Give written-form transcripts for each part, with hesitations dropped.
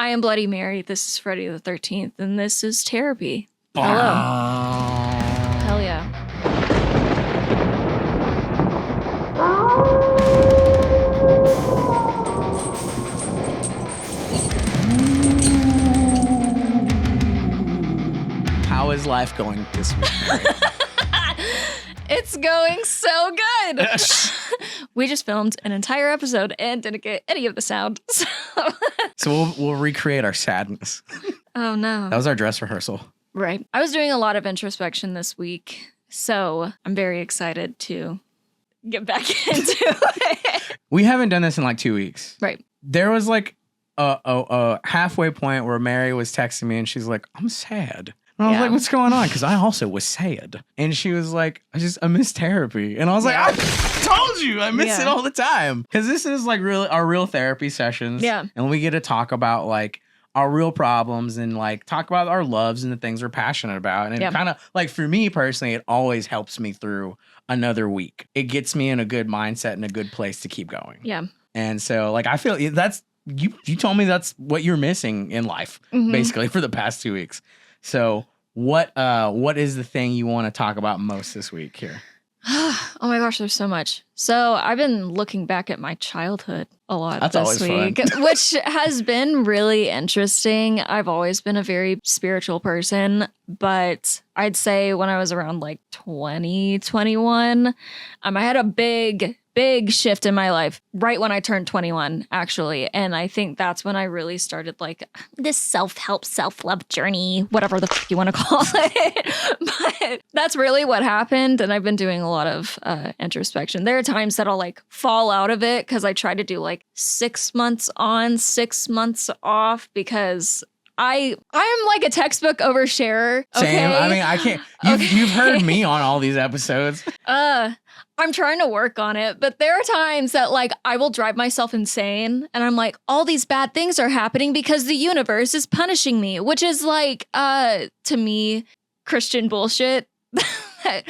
I am Bloody Mary. This is Freddy the 13th, and this is Terrorpy. Hello. Hell yeah. How is life going this week, Mary? It's going so good. We just filmed an entire episode and didn't get any of the sound. So we'll recreate our sadness. Oh, no. That was our dress rehearsal. Right. I was doing a lot of introspection this week, so I'm very excited to get back into it. We haven't done this in like 2 weeks. Right. There was like a halfway point where Mary was texting me and she's like, I'm sad. And I was like, what's going on? Because I also was sad. And she was like, I miss Terrorpy. And I was like, I told you I miss it all the time. Because this is like our real therapy sessions. Yeah. And we get to talk about like our real problems and like talk about our loves and the things we're passionate about. And it kind of like for me personally, it always helps me through another week. It gets me in a good mindset and a good place to keep going. Yeah. And so like I feel that's you told me that's what you're missing in life, basically, for the past 2 weeks. So what is the thing you want to talk about most this week here? Oh my gosh, there's so much. So I've been looking back at my childhood a lot this week, which has been really interesting. I've always been a very spiritual person, but I'd say when I was around like 21, I had a big shift in my life right when I turned 21, actually. And I think that's when I really started like this self-help, self-love journey, whatever the you want to call it. But that's really what happened. And I've been doing a lot of introspection. There are times that I'll like fall out of it because I try to do like 6 months on, 6 months off because I'm like a textbook oversharer. Okay? Same. I mean, I can't. You've heard me on all these episodes. I'm trying to work on it, but there are times that like I will drive myself insane and I'm like, all these bad things are happening because the universe is punishing me, which is like, to me, Christian bullshit.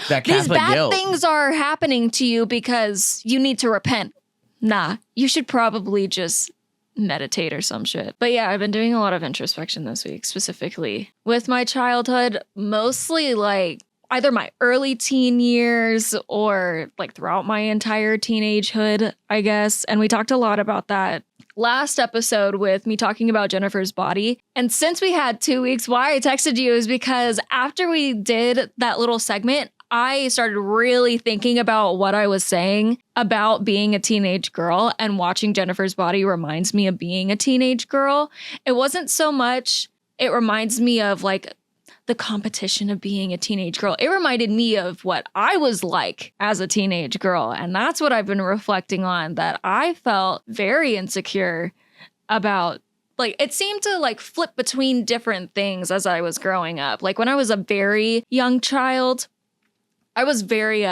That These bad guilt. things are happening to you because you need to repent. Nah, you should probably just meditate or some shit. But yeah, I've been doing a lot of introspection this week, specifically with my childhood, mostly like either my early teen years or like throughout my entire teenagehood, I guess. And we talked a lot about that last episode with me talking about Jennifer's body. And since we had 2 weeks, why I texted you is because after we did that little segment, I started really thinking about what I was saying about being a teenage girl, and watching Jennifer's body reminds me of being a teenage girl. It wasn't so much, it reminds me of like the competition of being a teenage girl. It reminded me of what I was like as a teenage girl. And that's what I've been reflecting on, that I felt very insecure about. Like, it seemed to like flip between different things as I was growing up. Like when I was a very young child, I was very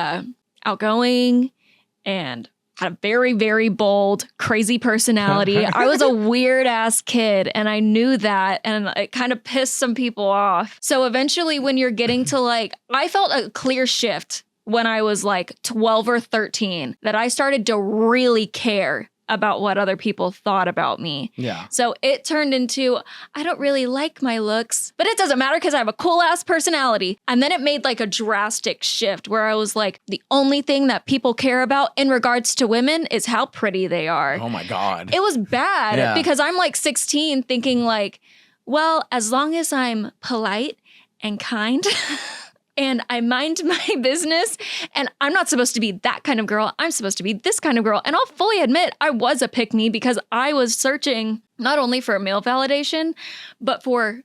outgoing and had a very, very bold, crazy personality. I was a weird ass kid and I knew that, and it kind of pissed some people off. So eventually when you're getting to like, I felt a clear shift when I was like 12 or 13 that I started to really care about what other people thought about me. Yeah. So it turned into, I don't really like my looks, but it doesn't matter because I have a cool ass personality. And then it made like a drastic shift where I was like, the only thing that people care about in regards to women is how pretty they are. Oh my God. It was bad because I'm like 16 thinking like, well, as long as I'm polite and kind and I mind my business, and I'm not supposed to be that kind of girl. I'm supposed to be this kind of girl. And I'll fully admit I was a pick-me because I was searching not only for male validation, but for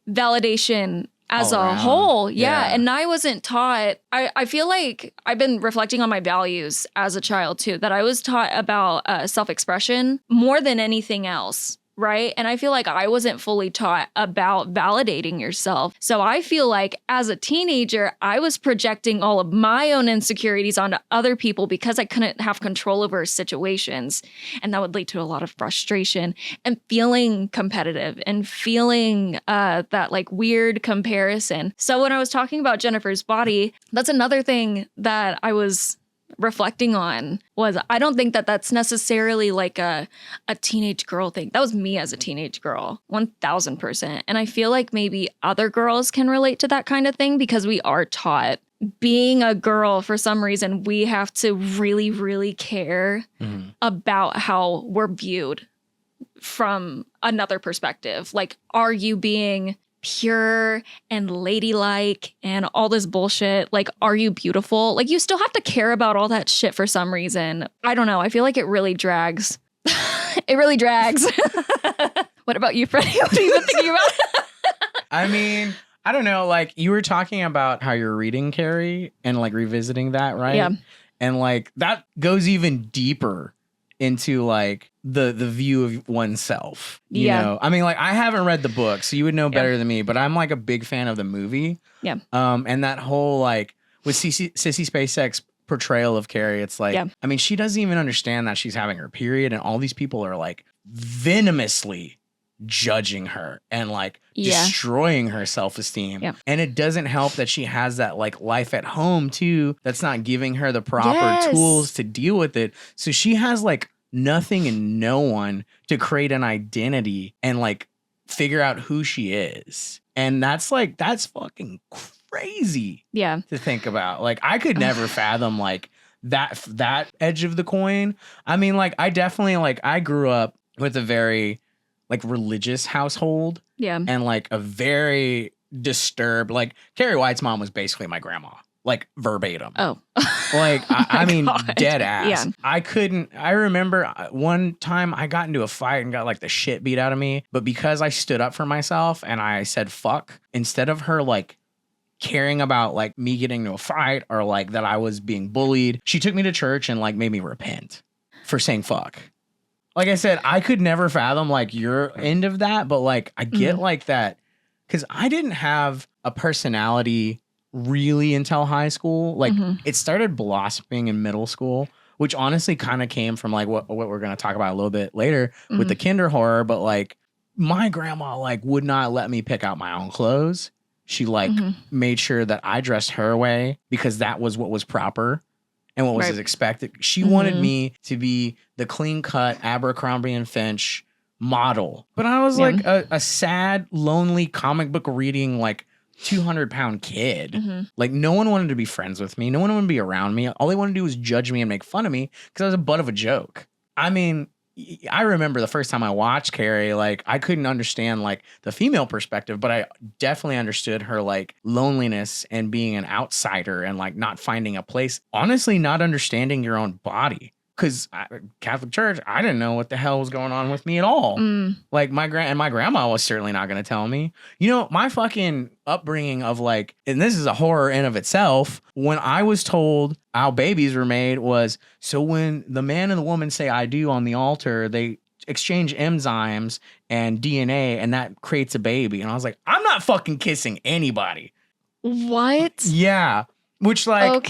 validation as a whole. Yeah. And I wasn't taught, I feel like I've been reflecting on my values as a child too, that I was taught about self-expression more than anything else. Right. And I feel like I wasn't fully taught about validating yourself. So I feel like as a teenager, I was projecting all of my own insecurities onto other people because I couldn't have control over situations. And that would lead to a lot of frustration and feeling competitive and feeling that like weird comparison. So when I was talking about Jennifer's body, that's another thing that I was reflecting on was I don't think that that's necessarily like a teenage girl thing. That was me as a teenage girl, 1000%. And I feel like maybe other girls can relate to that kind of thing because we are taught being a girl, for some reason, we have to really, really care about how we're viewed from another perspective. Like, are you being pure and ladylike and all this bullshit? Like, are you beautiful? Like, you still have to care about all that shit for some reason. I don't know. I feel like it really drags. It really drags. What about you, Freddie? What are you even thinking about? I mean, I don't know. Like, you were talking about how you're reading Carrie and like revisiting that, right? Yeah. And like that goes even deeper into like the view of oneself. You know? I mean, like, I haven't read the book, so you would know better than me, but I'm like a big fan of the movie. Yeah. And that whole like with Sissy Spacek's portrayal of Carrie, it's like, I mean, she doesn't even understand that she's having her period, and all these people are like venomously judging her and like destroying her self-esteem. And it doesn't help that she has that like life at home too that's not giving her the proper tools to deal with it. So she has like nothing and no one to create an identity and like figure out who she is. And that's fucking crazy to think about. Like, I could never fathom like that edge of the coin. I mean, like, I definitely like I grew up with a very like religious household. And like a very disturbed, like Carrie White's mom was basically my grandma, like verbatim. Like, I mean, dead ass. I remember one time I got into a fight and got like the shit beat out of me. But because I stood up for myself and I said, fuck, instead of her like caring about like me getting into a fight or like that I was being bullied, she took me to church and like made me repent for saying fuck. Like I said, I could never fathom like your end of that, but like I get like that because I didn't have a personality really until high school. Like it started blossoming in middle school, which honestly kind of came from like what we're going to talk about a little bit later with the kinder horror. But like my grandma like would not let me pick out my own clothes. She like made sure that I dressed her way because that was what was proper. And what was expected. She wanted me to be the clean-cut Abercrombie and Finch model. But I was like a sad, lonely comic book reading, like 200-pound kid. Like, no one wanted to be friends with me. No one wanted to be around me. All they wanted to do was judge me and make fun of me because I was a butt of a joke. I mean, I remember the first time I watched Carrie, like, I couldn't understand like the female perspective, but I definitely understood her like loneliness and being an outsider and like not finding a place. Honestly, not understanding your own body. Because Catholic Church, I didn't know what the hell was going on with me at all. Like my grandma was certainly not going to tell me. You know, my fucking upbringing of like, and this is a horror in of itself. When I was told how babies were made was, so when the man and the woman say I do on the altar, they exchange enzymes and DNA, and that creates a baby. And I was like, I'm not fucking kissing anybody. What? Yeah. Which like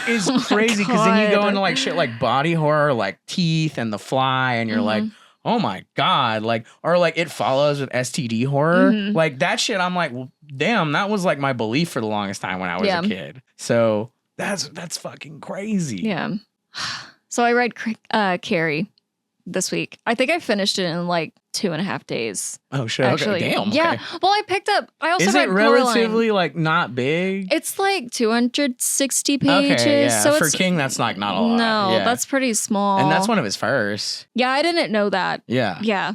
is crazy because then you go into like shit like body horror, like Teeth and The Fly, and you're like, oh my God, like, or like It Follows with STD horror. Like that shit, I'm like, well, damn, that was like my belief for the longest time when I was a kid. So that's fucking crazy. Yeah. So I read Carrie this week. I think I finished it in like 2.5 days. Oh shit! Actually. Okay. Damn. Yeah. Okay. Well, I picked up. I also is read it relatively like not big? It's like 260 pages. Okay, yeah. So for King, that's like not a lot. No, Yeah. that's pretty small. And that's one of his first. Yeah, I didn't know that. Yeah. Yeah.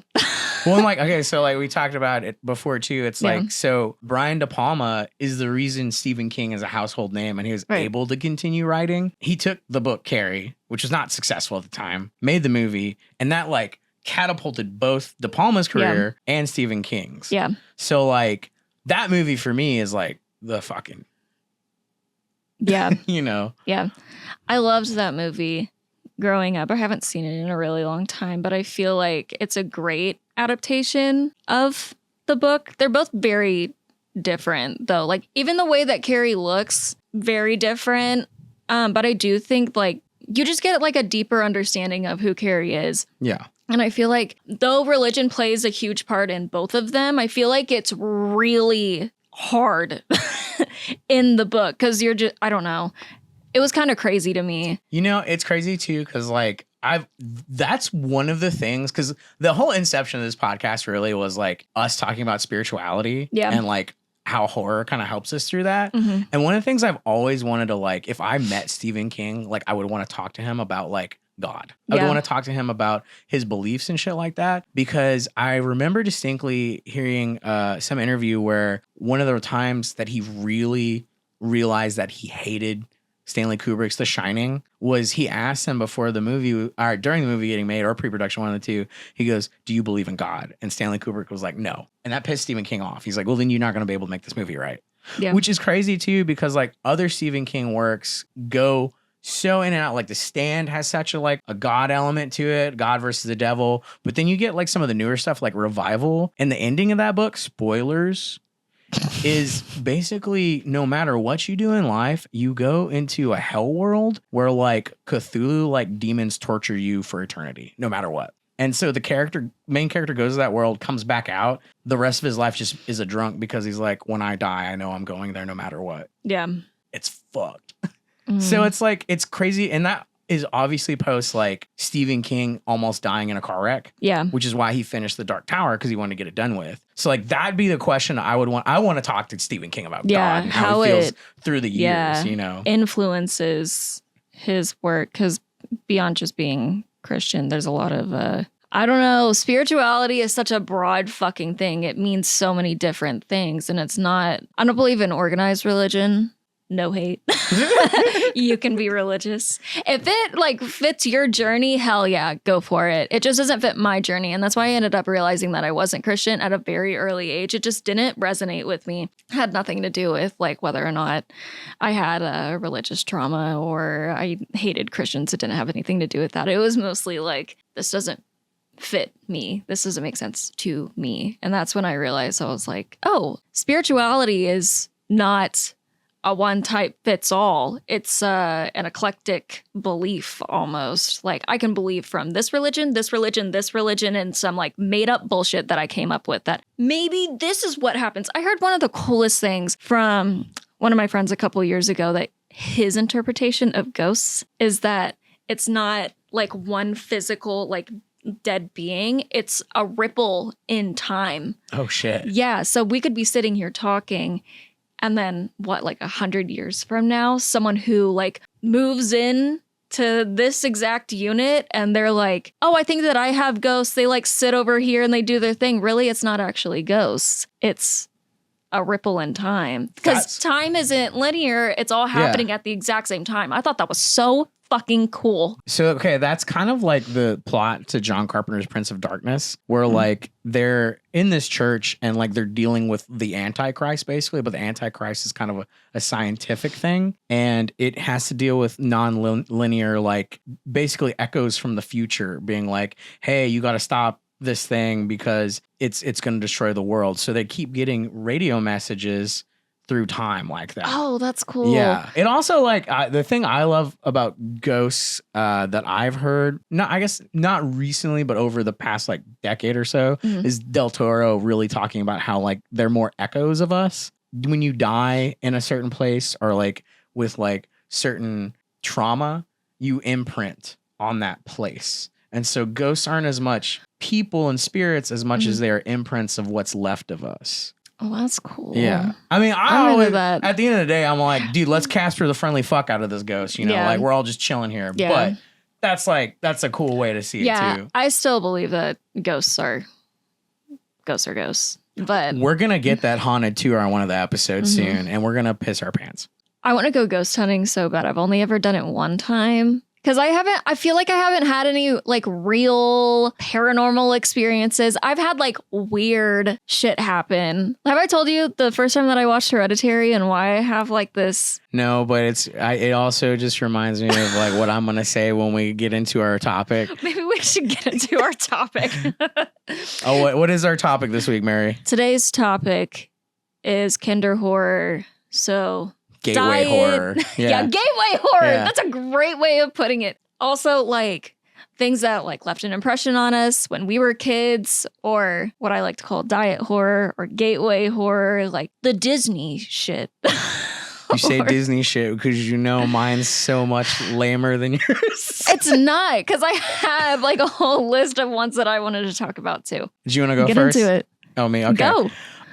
Well, like, okay, so like we talked about it before too. It's like, so Brian De Palma is the reason Stephen King is a household name and he was able to continue writing. He took the book Carrie, which was not successful at the time, made the movie, and that like catapulted both De Palma's career and Stephen King's. Yeah. So like that movie for me is like the fucking, you know. Yeah. I loved that movie growing up. I haven't seen it in a really long time, but I feel like it's a great adaptation of the book. They're both very different though. Like even the way that Carrie looks, very different. But I do think like you just get like a deeper understanding of who Carrie is. Yeah. And I feel like though religion plays a huge part in both of them, I feel like it's really hard in the book because you're just, I don't know. it was kind of crazy to me. You know, it's crazy too, because like that's one of the things, because the whole inception of this podcast really was like us talking about spirituality and like how horror kind of helps us through that. And one of the things I've always wanted to, like, if I met Stephen King, like I would want to talk to him about like God. I would want to talk to him about his beliefs and shit like that, because I remember distinctly hearing some interview where one of the times that he really realized that he hated Stanley Kubrick's The Shining was he asked him before the movie, or during the movie getting made, or pre-production, one of the two, he goes, do you believe in God? And Stanley Kubrick was like, no. And that pissed Stephen King off. He's like, well, then you're not going to be able to make this movie, right? Yeah. Which is crazy too, because like other Stephen King works go so in and out. Like The Stand has such a like a God element to it, God versus the devil. But then you get like some of the newer stuff like Revival, and the ending of that book, spoilers, is basically no matter what you do in life, you go into a hell world where like Cthulhu like demons torture you for eternity, no matter what. And so the main character goes to that world, comes back out. The rest of his life just is a drunk, because he's like, when I die, I know I'm going there no matter what. Yeah. It's fucked. So it's like, it's crazy. And that is obviously post like Stephen King almost dying in a car wreck. Yeah. Which is why he finished The Dark Tower, because he wanted to get it done with. So like that'd be the question I would want. I want to talk to Stephen King about God and how he feels through the years, you know. Influences his work, because beyond just being Christian, there's a lot of I don't know, spirituality is such a broad fucking thing. It means so many different things, and it's not, I don't believe in organized religion. No hate. You can be religious. If it like fits your journey, hell yeah, go for it. It just doesn't fit my journey. And that's why I ended up realizing that I wasn't Christian at a very early age. It just didn't resonate with me. It had nothing to do with like whether or not I had a religious trauma or I hated Christians. It didn't have anything to do with that. It was mostly like, this doesn't fit me. This doesn't make sense to me. And that's when I realized, I was like, oh, spirituality is not a one type fits all. It's an eclectic belief almost. Like I can believe from this religion, this religion, this religion, and some like made up bullshit that I came up with that maybe this is what happens. I heard one of the coolest things from one of my friends a couple years ago, that his interpretation of ghosts is that it's not like one physical like dead being. It's a ripple in time. Oh shit. Yeah. So we could be sitting here talking, and then what, like 100 years from now, someone who like moves in to this exact unit and they're like, oh, I think that I have ghosts. They like sit over here and they do their thing. Really, it's not actually ghosts. It's a ripple in time, because time isn't linear. It's all happening at the exact same time. I thought that was so fucking cool. So, okay, that's kind of like the plot to John Carpenter's Prince of Darkness, where like they're in this church and like they're dealing with the Antichrist basically, but the Antichrist is kind of a scientific thing, and it has to deal with non-linear, like basically echoes from the future being like, hey, you got to stop this thing because it's going to destroy the world. So they keep getting radio messages through time like that. Oh, that's cool. Yeah. It also like the thing I love about ghosts that I've heard, I guess not recently, but over the past like decade or so, is Del Toro really talking about how like they're more echoes of us. When you die in a certain place or like with like certain trauma, you imprint on that place. And so ghosts aren't as much people and spirits as much as they are imprints of what's left of us. Oh, that's cool. Yeah. I mean, I always, at the end of the day, I'm like, dude, let's Casper the friendly fuck out of this ghost. You know, like we're all just chilling here. Yeah. But that's a cool way to see it too. I still believe that ghosts are ghosts. But we're going to get that haunted tour on one of the episodes soon, and we're going to piss our pants. I want to go ghost hunting so bad. I've only ever done it one time. Because I feel like I haven't had any like real paranormal experiences. I've had like weird shit happen. Have I told you the first time that I watched Hereditary and why I have like this? No, but it also just reminds me of like what I'm going to say when we get into our topic. Maybe we should get into our topic. Oh, what is our topic this week, Mary? Today's topic is kinder horror. So gateway horror. Yeah, gateway horror. Yeah. That's a great way of putting it. Also, like things that like left an impression on us when we were kids, or what I like to call diet horror or gateway horror, like the Disney shit. You say Disney shit because you know mine's so much lamer than yours. It's not, because I have like a whole list of ones that I wanted to talk about too. Do you want to go Get first? into it. Oh, me? Okay.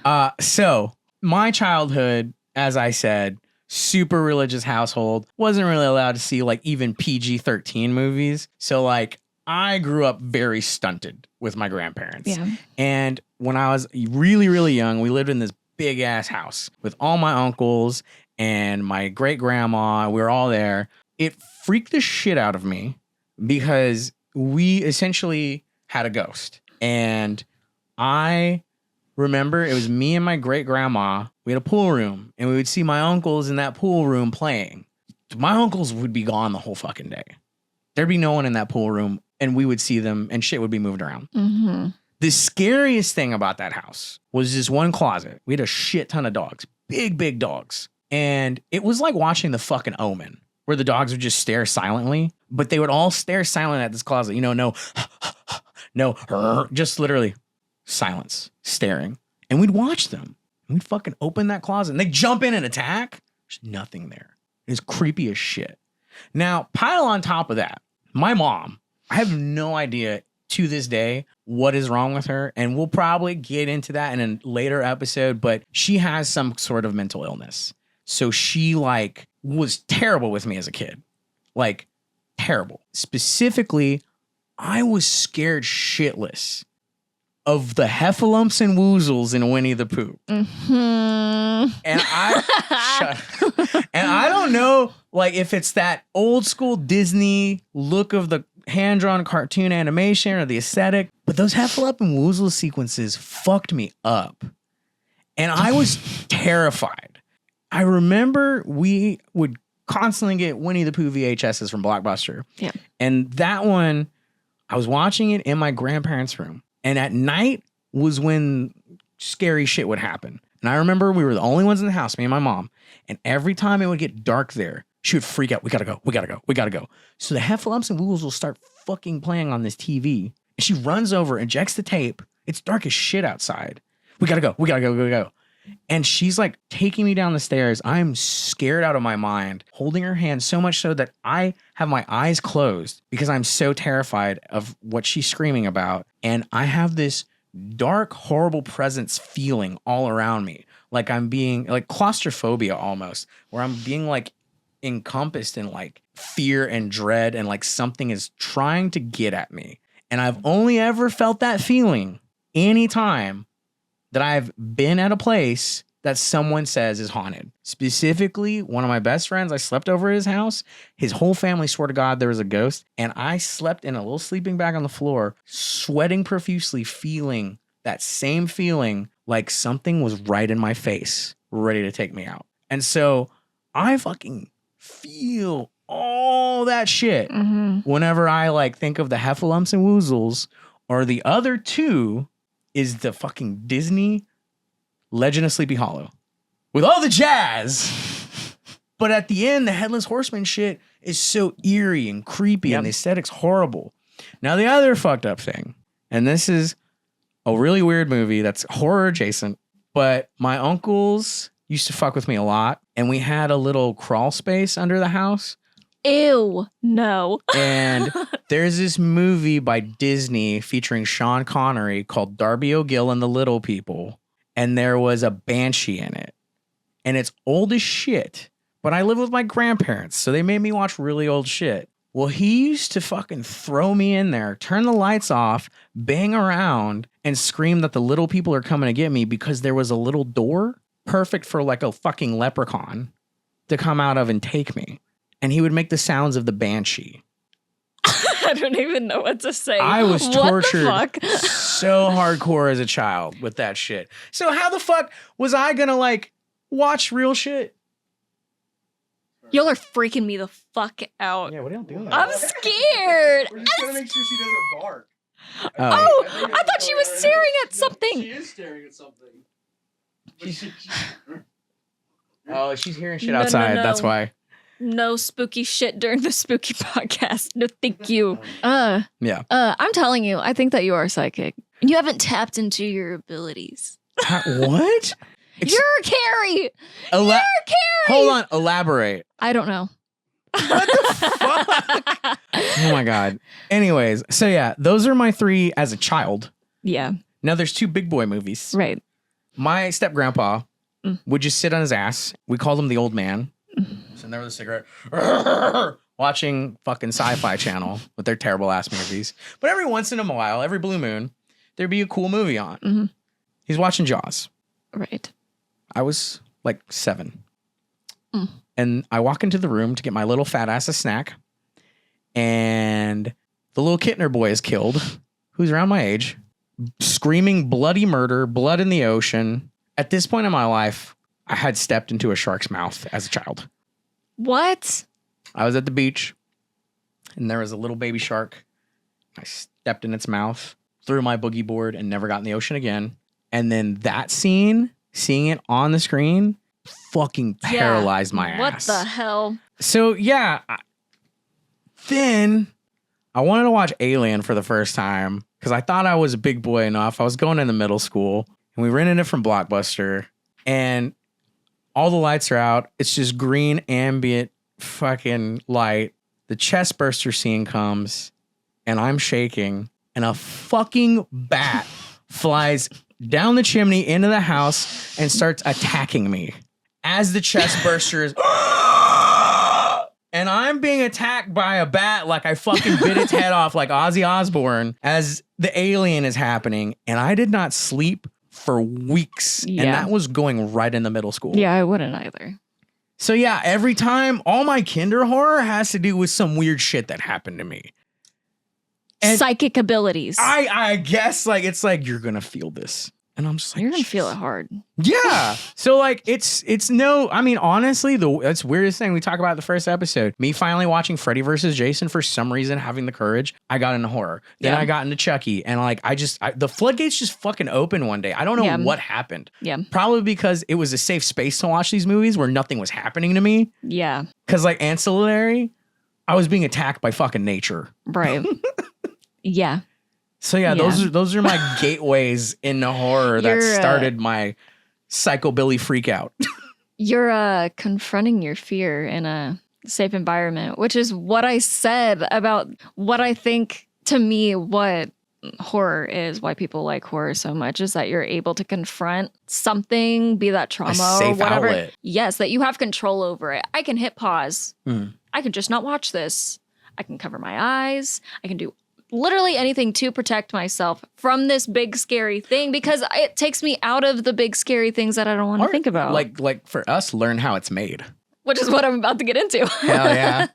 Go. So my childhood, as I said, super religious household, wasn't really allowed to see like even PG-13 movies. So like I grew up very stunted with my grandparents. Yeah. And when I was really, really young, we lived in this big ass house with all my uncles and my great grandma. We were all there. It freaked the shit out of me because we essentially had a ghost. And I remember it was me and my great grandma. We had a pool room and we would see my uncles in that pool room playing. My uncles would be gone the whole fucking day. There'd be no one in that pool room and we would see them and shit would be moved around. Mm-hmm. The scariest thing about that house was this one closet. We had a shit ton of dogs, big dogs. And it was like watching the fucking Omen, where the dogs would just stare silently, but they would all stare silent at this closet. You know, no, just literally silence, staring. And we'd watch them. And we'd fucking open that closet and they jump in and attack. There's nothing there. It's creepy as shit. Now, pile on top of that, my mom, I have no idea to this day what is wrong with her, and we'll probably get into that in a later episode, but she has some sort of mental illness. So she like was terrible with me as a kid. Like terrible. Specifically, I was scared shitless of the heffalumps and woozles in Winnie the Pooh. Mm-hmm. And I don't know like if it's that old school Disney look of the hand-drawn cartoon animation or the aesthetic, but those heffalump and woozle sequences fucked me up. And I was terrified. I remember we would constantly get Winnie the Pooh VHSs from Blockbuster. Yeah. And that one, I was watching it in my grandparents' room. And at night was when scary shit would happen. And I remember we were the only ones in the house, me and my mom. And every time it would get dark there, she would freak out. We gotta go. So the heffalumps and woozles will start fucking playing on this TV. And she runs over, ejects the tape. It's dark as shit outside. We gotta go. And she's like taking me down the stairs. I'm scared out of my mind, holding her hand so much so that I have my eyes closed because I'm so terrified of what she's screaming about. And I have this dark, horrible presence feeling all around me. Like I'm being like claustrophobia almost, where I'm being like encompassed in like fear and dread and like something is trying to get at me. And I've only ever felt that feeling anytime that I've been at a place that someone says is haunted. Specifically, one of my best friends, I slept over at his house. His whole family swore to God there was a ghost. And I slept in a little sleeping bag on the floor, sweating profusely, feeling that same feeling like something was right in my face, ready to take me out. And so I fucking feel all that shit whenever I like think of the heffalumps and woozles, or the other two is the fucking Disney Legend of Sleepy Hollow with all the jazz. But at the end, the Headless Horseman shit is so eerie and creepy and the aesthetic's horrible. Now, the other fucked up thing, and this is a really weird movie that's horror adjacent, but my uncles used to fuck with me a lot, and we had a little crawl space under the house. Ew, no. And there's this movie by Disney featuring Sean Connery called Darby O'Gill and the Little People. And there was a banshee in it. And it's old as shit. But I live with my grandparents, so they made me watch really old shit. Well, he used to fucking throw me in there, turn the lights off, bang around, and scream that the little people are coming to get me because there was a little door perfect for like a fucking leprechaun to come out of and take me. And he would make the sounds of the banshee. I don't even know what to say. I was tortured what the fuck? so hardcore as a child with that shit. So how the fuck was I gonna like watch real shit? Y'all are freaking me the fuck out. Yeah, what are y'all doing? I'm scared. We're just gonna make sure she doesn't bark. Oh, I think I thought she was staring at something. She is staring at something. Oh, she's hearing shit No, no, outside. no. That's why. No spooky shit during the spooky podcast. No, thank you. Yeah. I'm telling you, I think that you are psychic. You haven't tapped into your abilities. What? You're Carrie. Ela- You're Carrie. Hold on. Elaborate. I don't know. What the fuck? Oh my God. Anyways, so yeah, those are my 3 as a child. Yeah. Now there's 2 big boy movies. Right. My step grandpa would just sit on his ass. We called him the old man. Sitting there with a cigarette, watching fucking Sci-Fi Channel with their terrible ass movies. But every once in a while, every blue moon, there'd be a cool movie on. Mm-hmm. He's watching Jaws. Right. I was like 7. And I walk into the room to get my little fat ass a snack. And the little Kittner boy is killed, who's around my age, screaming bloody murder, blood in the ocean. At this point in my life, I had stepped into a shark's mouth as a child. What? I was at the beach, and there was a little baby shark. I stepped in its mouth, threw my boogie board, and never got in the ocean again. And then that scene, seeing it on the screen, fucking paralyzed my ass. What the hell? So, yeah. Then I wanted to watch Alien for the first time because I thought I was a big boy enough. I was going into middle school, and we rented it from Blockbuster, and all the lights are out. It's just green ambient fucking light. The chest burster scene comes, and I'm shaking, and a fucking bat flies down the chimney into the house and starts attacking me as the chest burster is. And I'm being attacked by a bat like I fucking bit its head off like Ozzy Osbourne as the alien is happening. And I did not sleep for weeks. Yeah. And that was going right in the middle school. Yeah, I wouldn't either. So yeah, every time, all my kinder horror has to do with some weird shit that happened to me. And psychic abilities. I guess like it's like you're gonna feel this. And I'm just like, You're gonna feel it hard. Yeah. So like it's no, I mean, honestly, that's weirdest thing we talk about the first episode. Me finally watching Freddy versus Jason for some reason, having the courage, I got into horror. Then I got into Chucky, and like the floodgates just fucking opened one day. I don't know what happened. Yeah. Probably because it was a safe space to watch these movies where nothing was happening to me. Yeah. Cause like ancillary, I was being attacked by fucking nature. Right. Yeah. So yeah, those are my gateways into horror that started my psychobilly freak out. You're confronting your fear in a safe environment, which is what I said about what I think, to me, what horror is, why people like horror so much, is that you're able to confront something, be that trauma or whatever. Outlet. Yes, that you have control over it. I can hit pause. I can just not watch this. I can cover my eyes. I can do literally anything to protect myself from this big scary thing, because it takes me out of the big scary things that I don't want to think about. Like for us, learn how it's made. Which is what I'm about to get into. Hell yeah.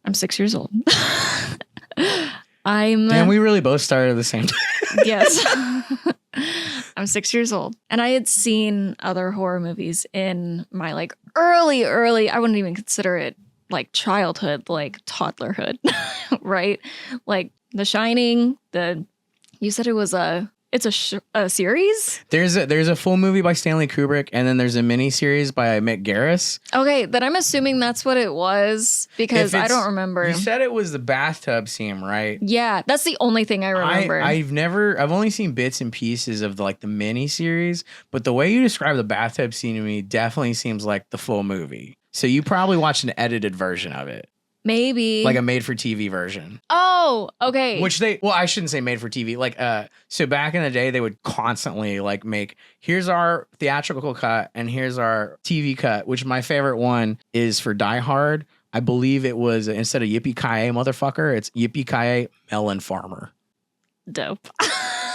I'm 6 years old. And we really both started at the same time. Yes. I'm 6 years old. And I had seen other horror movies in my like early, I wouldn't even consider it like childhood, like toddlerhood, right? Like The Shining, you said it was a series? There's a full movie by Stanley Kubrick, and then there's a mini series by Mick Garris. Okay, then I'm assuming that's what it was, because I don't remember. You said it was the bathtub scene, right? Yeah, that's the only thing I remember. I've only seen bits and pieces of the mini series, but the way you describe the bathtub scene to me definitely seems like the full movie. So you probably watched an edited version of it. Maybe. Like a made-for-TV version. Oh, okay. Which I shouldn't say made-for-TV. So back in the day, they would constantly make, here's our theatrical cut and here's our TV cut, which my favorite one is for Die Hard. I believe it was, instead of Yippee-ki-yay, motherfucker, it's Yippee-ki-yay, Melon Farmer. Dope.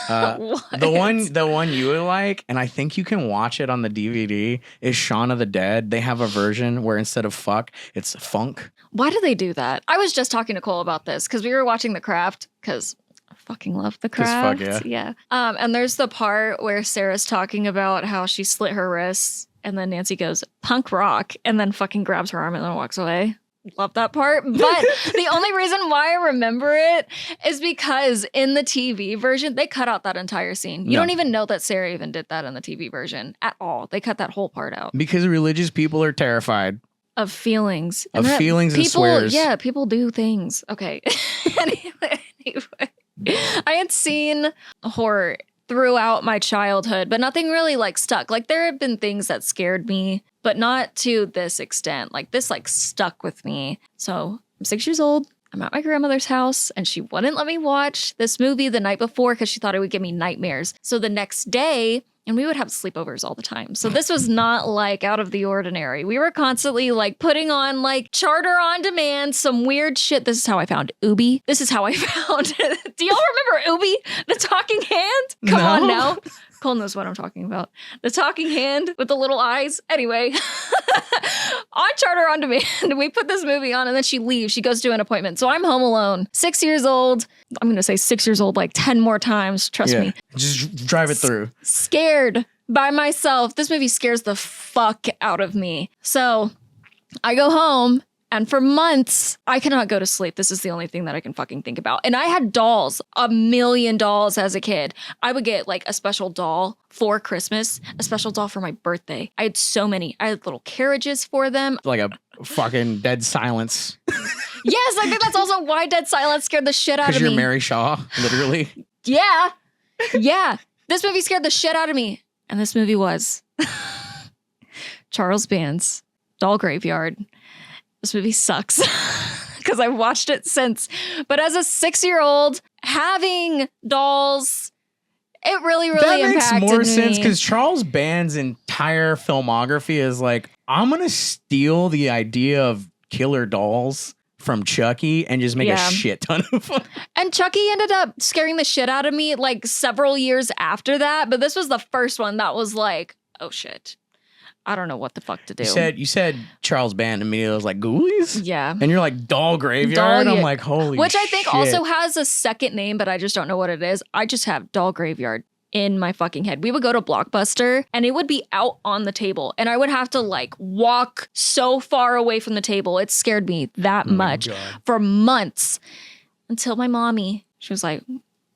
The one you would like, and I think you can watch it on the DVD, is Shaun of the Dead. They have a version where instead of fuck, it's funk. Why do they do that? I was just talking to Cole about this because we were watching The Craft, because I fucking love The Craft. Fuck yeah. And there's the part where Sarah's talking about how she slit her wrists, and then Nancy goes, punk rock, and then fucking grabs her arm and then walks away. Love that part. But the only reason why I remember it is because in the TV version, they cut out that entire scene. You don't even know that Sarah even did that in the TV version at all. They cut that whole part out. Because religious people are terrified. Of feelings. And swears. Yeah, people do things. Okay. Anyway, I had seen horror throughout my childhood, but nothing really like stuck. Like there have been things that scared me, but not to this extent. Like this like stuck with me. So I'm 6 years old. I'm at my grandmother's house and she wouldn't let me watch this movie the night before because she thought it would give me nightmares. So the next day, and we would have sleepovers all the time. So this was not like out of the ordinary. We were constantly like putting on like Charter on Demand, some weird shit. This is how I found Ubi. This is how I found Do y'all remember Ubi? The talking hand? Come on now. Cole knows what I'm talking about. The talking hand with the little eyes. Anyway, on Charter on Demand, we put this movie on and then she leaves. She goes to an appointment. So I'm home alone, 6 years old. I'm going to say 6 years old like 10 more times. Trust me. Just drive it through. Scared by myself. This movie scares the fuck out of me. So I go home. And for months, I cannot go to sleep. This is the only thing that I can fucking think about. And I had dolls, 1,000,000 dolls as a kid. I would get like a special doll for Christmas, a special doll for my birthday. I had so many. I had little carriages for them. Like a fucking Dead Silence. Yes, I think that's also why Dead Silence scared the shit out of me. Because you're Mary Shaw, literally. Yeah. Yeah. This movie scared the shit out of me. And this movie was Charles Band's Doll Graveyard. This movie sucks because I've watched it since. But as a 6-year-old, having dolls, it really impacted me. That makes more sense because Charles Band's entire filmography is like, I'm going to steal the idea of killer dolls from Chucky and just make a shit ton of them. And Chucky ended up scaring the shit out of me like several years after that. But this was the first one that was like, oh shit. I don't know what the fuck to do. You said Charles Band immediately was like Ghoulies? Yeah. And you're like Doll Graveyard? I'm like, holy Which I think shit. also has a second name, but I just don't know what it is. I just have Doll Graveyard in my fucking head. We would go to Blockbuster and it would be out on the table and I would have to like walk so far away from the table. It scared me that much for months until my mommy, she was like,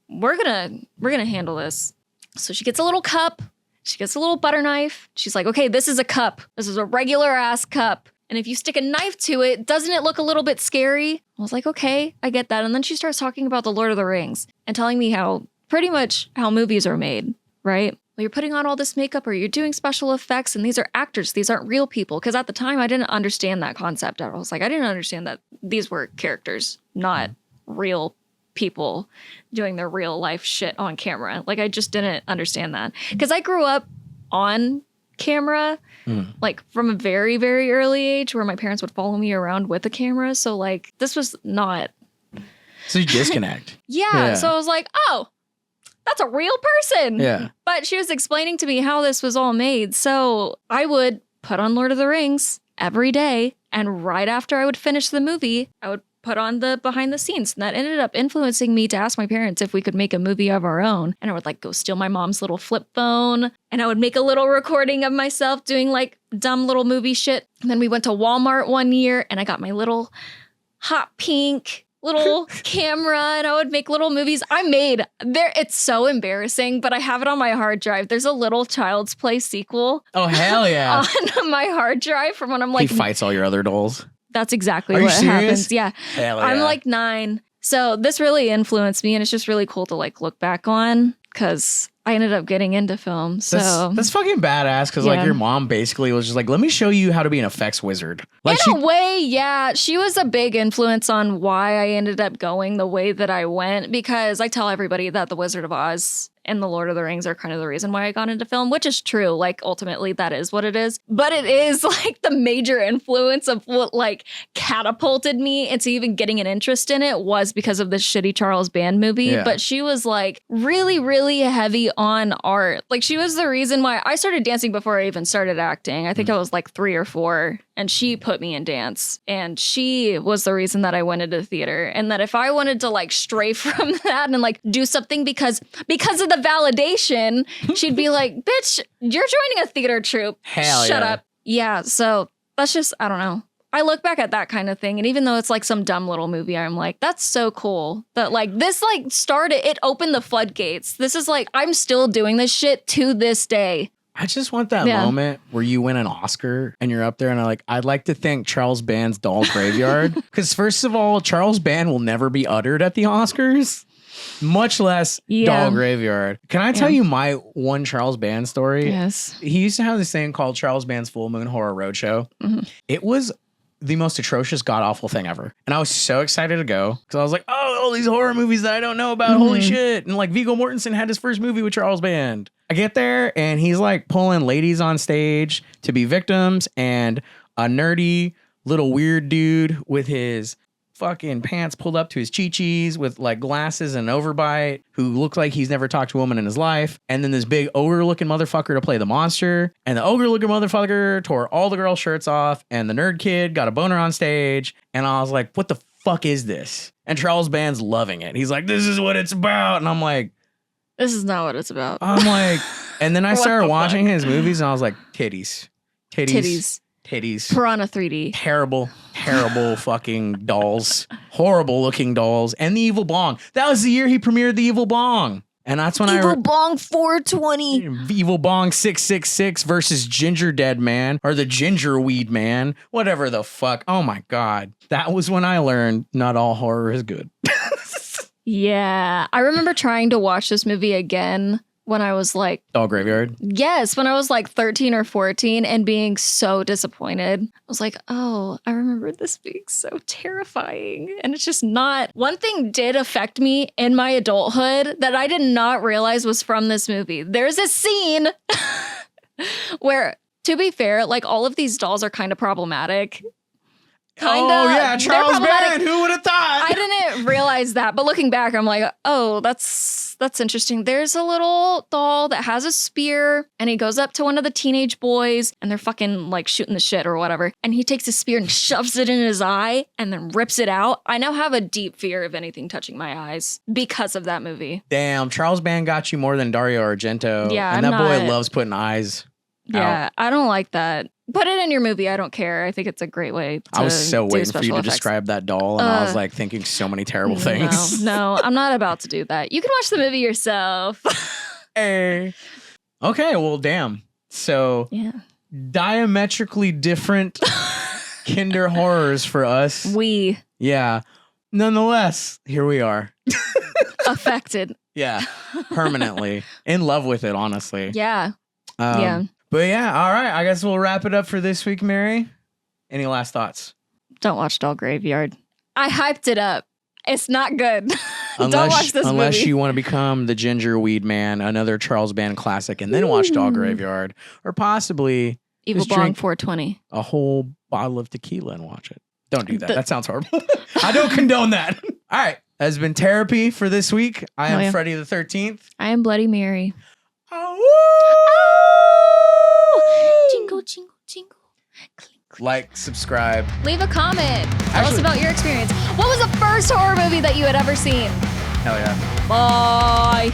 we're gonna handle this. So she gets a little cup. She gets a little butter knife. She's like, okay, this is a cup. This is a regular ass cup. And if you stick a knife to it, doesn't it look a little bit scary? I was like, okay, I get that. And then she starts talking about the Lord of the Rings and telling me how pretty much how movies are made, right? Well, you're putting on all this makeup or you're doing special effects and these are actors. These aren't real people. Because at the time, I didn't understand that concept. I was like, I didn't understand that these were characters, not real people doing their real life shit on camera. Like, I just didn't understand that. Because I grew up on camera, like from a very, very early age where my parents would follow me around with a camera. So like, this was not. So you disconnect. Yeah. So I was like, oh, that's a real person. Yeah. But she was explaining to me how this was all made. So I would put on Lord of the Rings every day. And right after I would finish the movie, I would put on the behind the scenes. And that ended up influencing me to ask my parents if we could make a movie of our own. And I would like go steal my mom's little flip phone. And I would make a little recording of myself doing like dumb little movie shit. And then we went to Walmart one year and I got my little hot pink little camera and I would make little movies. It's so embarrassing, but I have it on my hard drive. There's a little Child's Play sequel. Oh, hell yeah. On my hard drive from when I'm like... He fights all your other dolls. That's exactly what happens. Yeah. Hell yeah. I'm like 9. So this really influenced me and it's just really cool to like look back on because I ended up getting into film. So that's fucking badass because like your mom basically was just like, let me show you how to be an effects wizard. Like in a way, yeah. She was a big influence on why I ended up going the way that I went because I tell everybody that The Wizard of Oz and The Lord of the Rings are kind of the reason why I got into film, which is true. Like, ultimately, that is what it is. But it is, like, the major influence of what, like, catapulted me into even getting an interest in it was because of this shitty Charles Band movie. Yeah. But she was, like, really, really heavy on art. Like, she was the reason why I started dancing before I even started acting. I think I was, like, 3 or 4. And she put me in dance. And she was the reason that I went into theater. And that if I wanted to, like, stray from that and, like, do something because of the validation, she'd be like, bitch, you're joining a theater troupe. Shut up. Yeah, so that's just, I don't know. I look back at that kind of thing, and even though it's like some dumb little movie, I'm like, that's so cool. That like, this like it opened the floodgates. This is like, I'm still doing this shit to this day. I just want that moment where you win an Oscar and you're up there and I'd like to thank Charles Band's Doll Graveyard. Because first of all, Charles Band will never be uttered at the Oscars. much less Yeah. Doll Graveyard. Can I tell you my one Charles Band story? Yes. He used to have this thing called Charles Band's Full Moon Horror Roadshow. Mhm. It was the most atrocious, god-awful thing ever. And I was so excited to go because I was like, oh, all these horror movies that I don't know about. Holy shit. And like Viggo Mortensen had his first movie with Charles Band. I get there and he's like pulling ladies on stage to be victims, and a nerdy little weird dude with his fucking pants pulled up to his chi-chis with like glasses and overbite who looks like he's never talked to a woman in his life. And then this big ogre looking motherfucker to play the monster. And the ogre looking motherfucker tore all the girls' shirts off. And the nerd kid got a boner on stage. And I was like, what the fuck is this? And Charles Band's loving it. He's like, this is what it's about. And I'm like, and then I started watching his movies and I was like, titties. Piranha 3D. Terrible fucking dolls. Horrible looking dolls. And the Evil Bong. That was the year he premiered the Evil Bong. And that's when Evil Bong 420. Evil Bong 666 versus Ginger Dead Man or the Ginger Weed Man. Whatever the fuck. Oh my God. That was when I learned not all horror is good. Yeah. I remember trying to watch this movie again when I was like... Doll Graveyard? Yes, when I was like 13 or 14 and being so disappointed. I was like, oh, I remember this being so terrifying. And it's just not... One thing did affect me in my adulthood that I did not realize was from this movie. There's a scene where, to be fair, like all of these dolls are kind of problematic. Oh yeah, Charles Band. Who would have thought? I didn't realize that, but looking back, I'm like, oh, that's interesting. There's a little doll that has a spear, and he goes up to one of the teenage boys, and they're fucking like shooting the shit or whatever, and he takes his spear and shoves it in his eye, and then rips it out. I now have a deep fear of anything touching my eyes because of that movie. Damn, Charles Band got you more than Dario Argento. Yeah, and that boy loves putting eyes. Yeah, out. I don't like that. Put it in your movie. I don't care. I think it's a great way to I was so do waiting for you to effects. describe that doll, and I was like thinking so many terrible things. No, I'm not about to do that. You can watch the movie yourself. Hey. Okay, well, damn. So, Yeah. diametrically different kinder horrors for us. Yeah. Nonetheless, here we are. Affected. Yeah. Permanently. In love with it, honestly. Yeah. Yeah. But yeah, all right. I guess we'll wrap it up for this week, Mary. Any last thoughts? Don't watch Doll Graveyard. I hyped it up. It's not good. Don't Unless, watch this unless movie. you want to become the Ginger Weed Man, another Charles Band classic, and then watch Doll Graveyard, or possibly Evil just Bong drink 420. a whole bottle of tequila and watch it. Don't do that. That sounds horrible. I don't condone that. All right. That has been Terrorpy for this week. I am Freddy the 13th. I am Bloody Mary. Jingle, jingle, jingle. Clink, clink. Like, subscribe. Leave a comment. Tell us about your experience. What was the first horror movie that you had ever seen? Hell yeah. Bye.